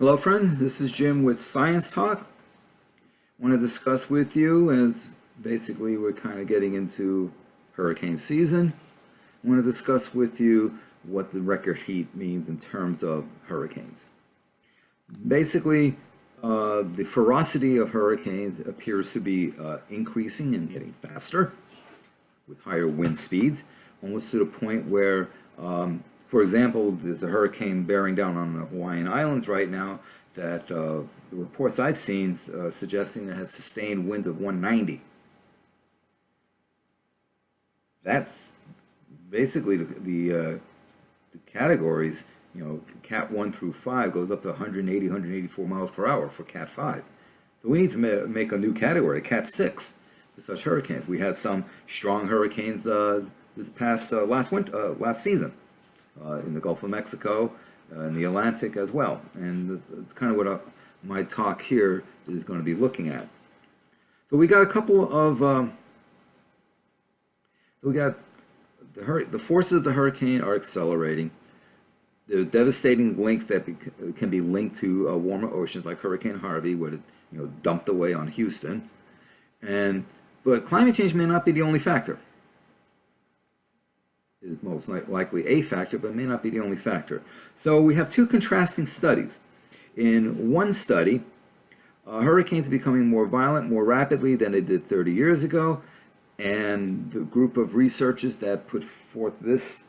Hello friends, this is Jim with Science Talk. I want to discuss with you as basically we're kind of getting into hurricane season. I want to discuss with you what the record heat means in terms of hurricanes. Basically, the ferocity of hurricanes appears to be increasing and getting faster with higher wind speeds, almost to the point where for example, there's a hurricane bearing down on the Hawaiian Islands right now that the reports I've seen suggesting it has sustained winds of 190. That's basically the categories. Cat 1 through 5 goes up to 180, 184 miles per hour for Cat 5. So we need to make a new category, Cat 6, for such hurricanes. We had some strong hurricanes this past last season. In the Gulf of Mexico, in the Atlantic as well. And it's kind of what my talk here is going to be looking at. So we got a couple of, the forces of the hurricane are accelerating. There's devastating links that can be linked to warmer oceans like Hurricane Harvey, where it dumped away on Houston. But climate change may not be the only factor. Is most likely a factor, but may not be the only factor. So we have two contrasting studies. In one study, hurricanes are becoming more violent more rapidly than they did 30 years ago, and the group of researchers that put forth this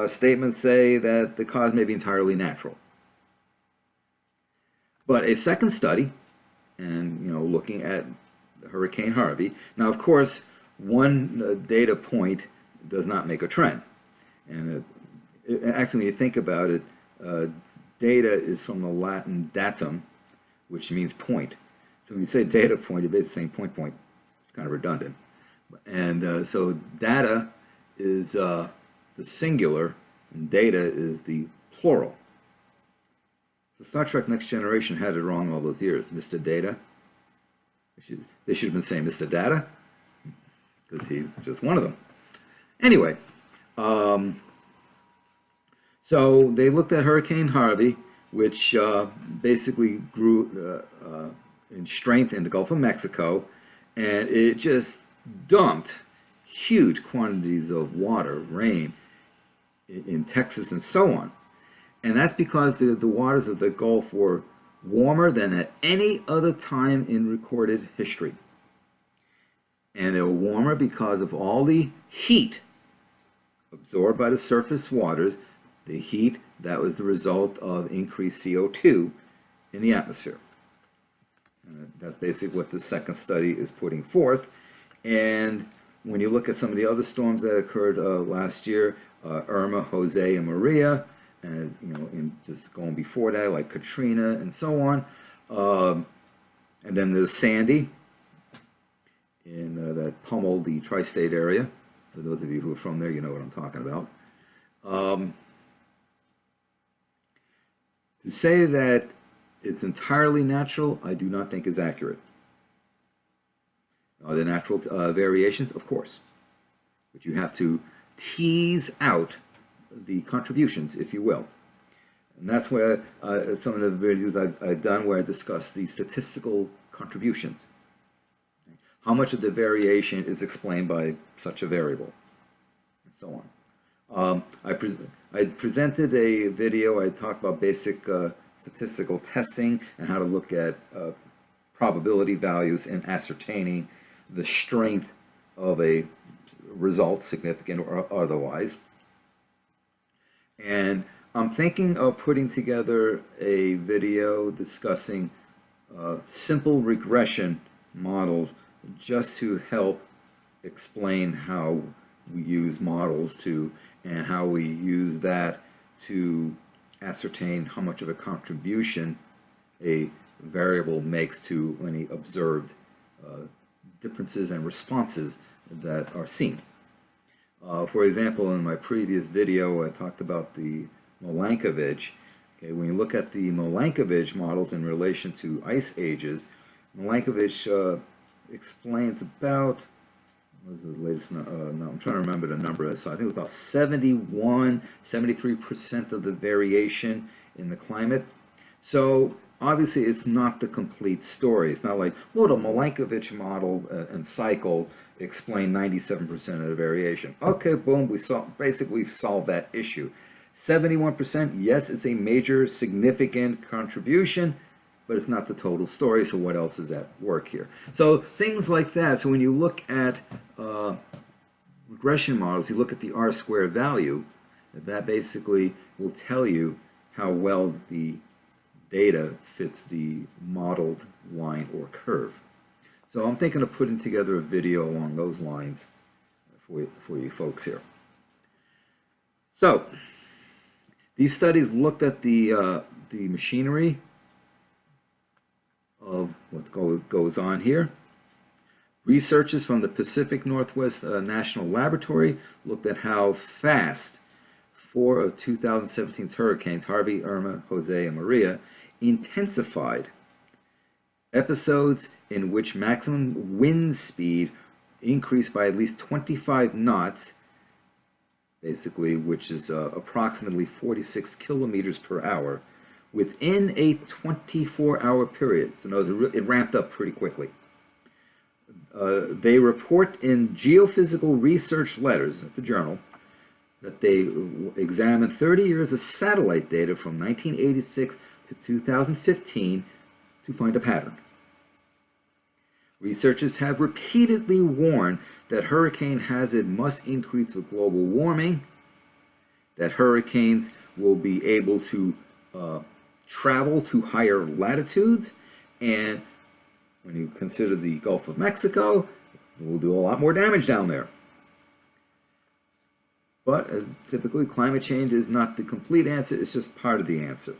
statement say that the cause may be entirely natural. But a second study, and looking at Hurricane Harvey, now of course one data point does not make a trend. And actually, when you think about it, data is from the Latin datum, which means point. So when you say data point, you're basically saying point, point. It's kind of redundant. And so data is the singular, and data is the plural. So Star Trek Next Generation had it wrong all those years. Mr. Data. They should have been saying Mr. Data, because he's just one of them. Anyway, so they looked at Hurricane Harvey, which basically grew in strength in the Gulf of Mexico, and it just dumped huge quantities of water, rain, in Texas and so on. And that's because the waters of the Gulf were warmer than at any other time in recorded history. And they were warmer because of all the heat absorbed by the surface waters, the heat that was the result of increased CO2 in the atmosphere. And that's basically what the second study is putting forth. And when you look at some of the other storms that occurred last year, Irma, Jose, and Maria, and and just going before that, like Katrina and so on, and then there's Sandy that pummeled the tri-state area. For those of you who are from there, you know what I'm talking about. To say that it's entirely natural, I do not think is accurate. Are there natural variations? Of course. But you have to tease out the contributions, if you will. And that's where some of the videos I've done where I discuss the statistical contributions. How much of the variation is explained by such a variable, and so on. I presented a video. I talked about basic statistical testing and how to look at probability values in ascertaining the strength of a result, significant or otherwise. And I'm thinking of putting together a video discussing simple regression models just to help explain how we use models and how we use that to ascertain how much of a contribution a variable makes to any observed differences and responses that are seen. For example, in my previous video, I talked about the Milankovitch. Okay, when you look at the Milankovitch models in relation to ice ages, Milankovitch explains about, what is the latest, no, I'm trying to remember the number. So I think it was about 73% of the variation in the climate. So obviously, it's not the complete story. It's not like, well, the Milankovitch model and cycle explain 97% of the variation. Okay, boom, basically solved that issue. 71%, yes, it's a major significant contribution, but it's not the total story, so what else is at work here? So things like that. So when you look at regression models, you look at the R-squared value, that basically will tell you how well the data fits the modeled line or curve. So I'm thinking of putting together a video along those lines for you folks here. So these studies looked at the machinery of what goes on here. Researchers from the Pacific Northwest National Laboratory looked at how fast 4 of 2017's hurricanes, Harvey, Irma, Jose, and Maria, intensified. Episodes in which maximum wind speed increased by at least 25 knots, basically, which is approximately 46 kilometers per hour, within a 24-hour period. So notice it ramped up pretty quickly. They report in Geophysical Research Letters, that's a journal, that they examined 30 years of satellite data from 1986 to 2015 to find a pattern. Researchers have repeatedly warned that hurricane hazard must increase with global warming, that hurricanes will be able to travel to higher latitudes, and when you consider the Gulf of Mexico, it will do a lot more damage down there. But as typically, climate change is not the complete answer, it's just part of the answer.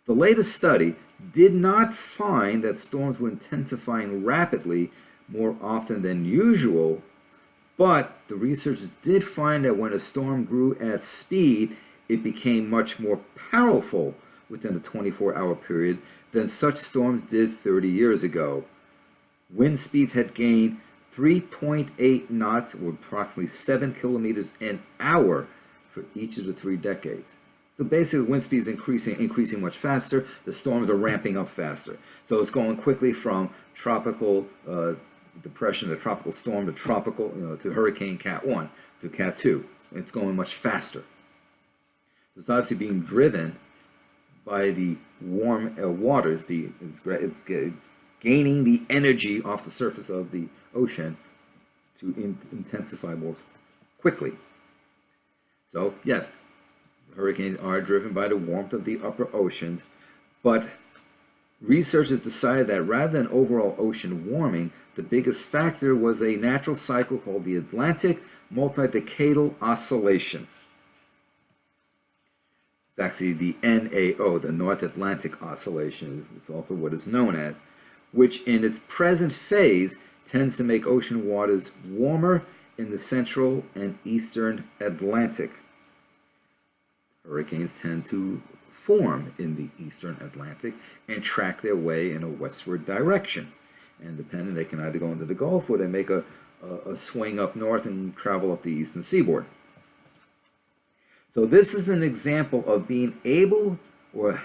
The latest study did not find that storms were intensifying rapidly more often than usual, but the researchers did find that when a storm grew at speed, it became much more powerful within a 24-hour period than such storms did 30 years ago. Wind speeds had gained 3.8 knots, or approximately 7 kilometers an hour, for each of the 3 decades. So basically, wind speed is increasing much faster. The storms are ramping up faster. So it's going quickly from tropical depression to tropical storm to tropical, to Hurricane Cat 1 to Cat 2. It's going much faster. It's obviously being driven by the warm waters. It's gaining the energy off the surface of the ocean to intensify more quickly. So yes, hurricanes are driven by the warmth of the upper oceans, but researchers decided that rather than overall ocean warming, the biggest factor was a natural cycle called the Atlantic multi-decadal oscillation. It's actually the NAO, the North Atlantic Oscillation, is also what it's known as, which in its present phase tends to make ocean waters warmer in the central and eastern Atlantic. Hurricanes tend to form in the eastern Atlantic and track their way in a westward direction. And depending, they can either go into the Gulf or they make a swing up north and travel up the eastern seaboard. So this is an example of being able, or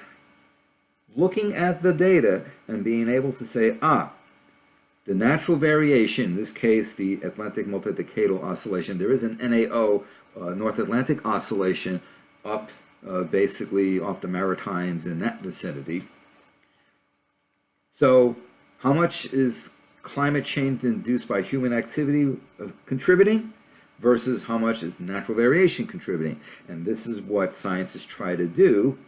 looking at the data and being able to say, the natural variation, in this case the Atlantic multi-decadal oscillation, there is an NAO, North Atlantic Oscillation, up basically off the Maritimes in that vicinity. So how much is climate change induced by human activity contributing versus how much is natural variation contributing? And this is what scientists try to do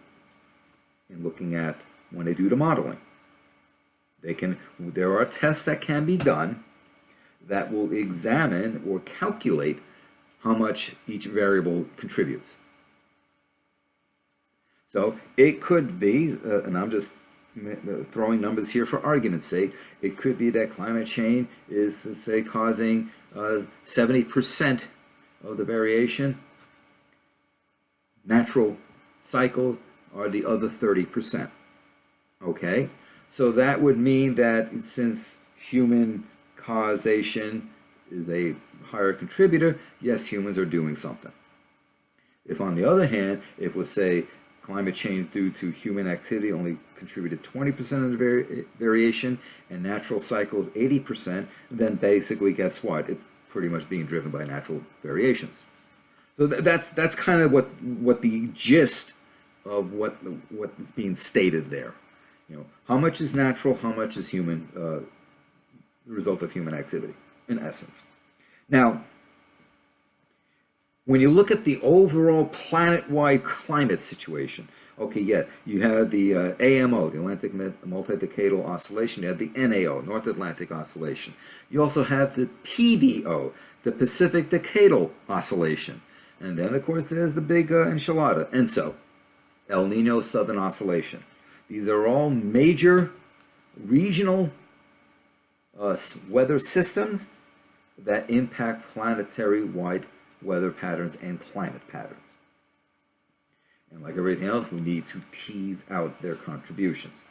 in looking at when they do the modeling. There are tests that can be done that will examine or calculate how much each variable contributes. So it could be, and I'm just throwing numbers here for argument's sake, it could be that climate change is, say, causing 70% of the variation. Natural cycles are the other 30%. Okay? So that would mean that since human causation is a higher contributor, yes, humans are doing something. If on the other hand, it was, say, climate change due to human activity only contributed 20% of the variation, and natural cycles 80%, then basically guess what? It's pretty much being driven by natural variations. So that's kind of what the gist of what is being stated there. You know, how much is natural, how much is human, the result of human activity, in essence. Now, when you look at the overall planet-wide climate situation, okay, yeah, you have the AMO, the Atlantic Multidecadal Oscillation. You have the NAO, North Atlantic Oscillation. You also have the PDO, the Pacific Decadal Oscillation. And then, of course, there's the big enchilada, ENSO, El Nino Southern Oscillation. These are all major regional weather systems that impact planetary-wide weather patterns and climate patterns. And like everything else, we need to tease out their contributions.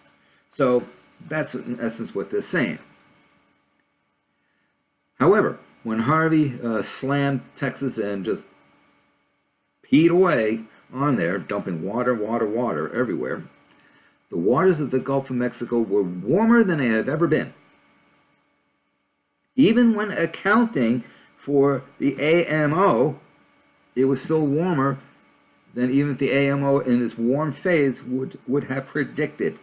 So that's in essence what they're saying. However, when Harvey slammed Texas and just peed away on there, dumping water everywhere, the waters of the Gulf of Mexico were warmer than they have ever been. Even when accounting for the AMO, it was still warmer than even the AMO in its warm phase would have predicted.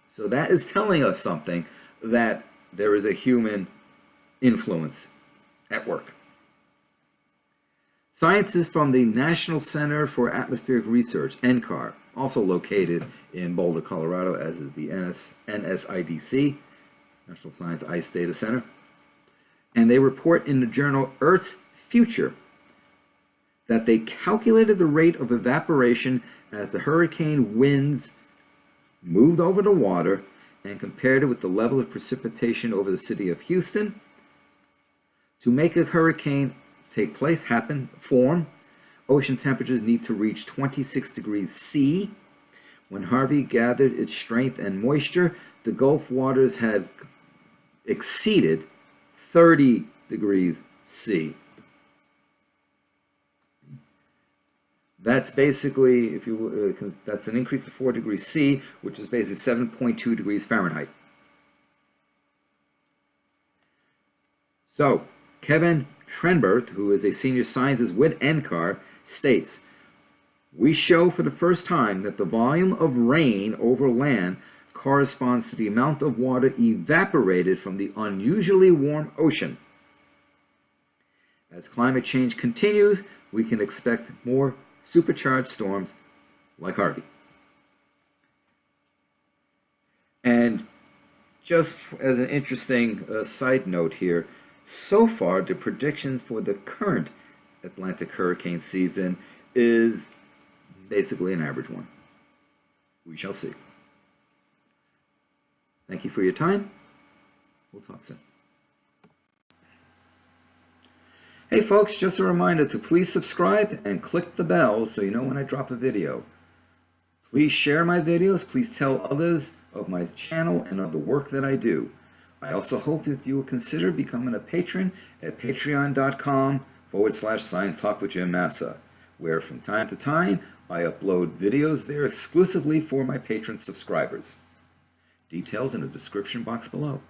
So that is telling us something, that there is a human influence at work. Scientists from the National Center for Atmospheric Research, NCAR, also located in Boulder, Colorado, as is the NSIDC, National Science Ice Data Center, and they report in the journal Earth's Future that they calculated the rate of evaporation as the hurricane winds moved over the water and compared it with the level of precipitation over the city of Houston. To make a hurricane take place, form, ocean temperatures need to reach 26 degrees C. When Harvey gathered its strength and moisture, the Gulf waters had exceeded 30 degrees C. That's basically, if you that's an increase of 4 degrees C, which is basically 7.2 degrees Fahrenheit. So, Kevin Trenberth, who is a senior scientist with NCAR, states, "We show for the first time that the volume of rain over land corresponds to the amount of water evaporated from the unusually warm ocean. As climate change continues, we can expect more supercharged storms like Harvey." And just as an interesting side note here, so far the predictions for the current Atlantic hurricane season is basically an average one. We shall see. Thank you for your time. We'll talk soon. Hey folks, just a reminder to please subscribe and click the bell so you know when I drop a video. Please share my videos. Please tell others of my channel and of the work that I do. I also hope that you will consider becoming a patron at patreon.com/Science Talk with Jim Massa, where from time to time I upload videos there exclusively for my patron subscribers. Details in the description box below.